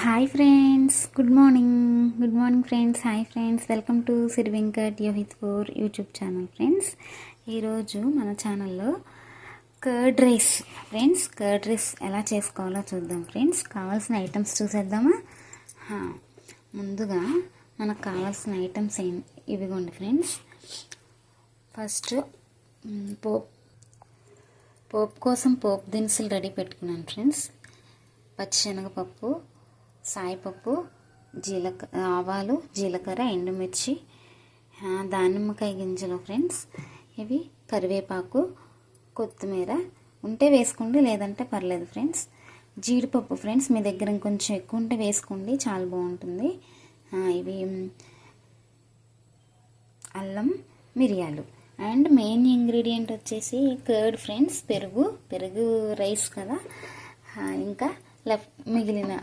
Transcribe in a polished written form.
Hi friends, good morning friends. Hi friends, welcome to Siri Venkat Yohit four YouTube channel. Friends, ఈరోజు మన ఛానల్లో curd rice ఎలా చేసుకోవాలో చూద్దాం. ఫ్రెండ్స్, కావాల్సిన ఐటమ్స్ చూసేద్దామా? ముందుగా మనకు కావాల్సిన ఐటమ్స్ ఇవిగోండి ఫ్రెండ్స్. ఫస్ట్ పోపు కోసం పోపు దినుసులు రెడీ పెట్టుకున్నాను ఫ్రెండ్స్. పచ్చిశనగపప్పు, సాయిపప్పు, ఆవాలు, జీలకర్ర, ఎండుమిర్చి, దానిమ్మకాయ గింజలు ఫ్రెండ్స్. ఇవి కరివేపాకు, కొత్తిమీర ఉంటే వేసుకోండి, లేదంటే పర్లేదు ఫ్రెండ్స్. జీడిపప్పు ఫ్రెండ్స్, మీ దగ్గర ఇంకొంచెం ఎక్కువ ఉంటే వేసుకోండి, చాలా బాగుంటుంది. ఇవి అల్లం, మిరియాలు. అండ్ మెయిన్ ఇంగ్రీడియంట్ వచ్చేసి కర్డ్ ఫ్రెండ్స్, పెరుగు రైస్ కదా. ఇంకా మిగిలిన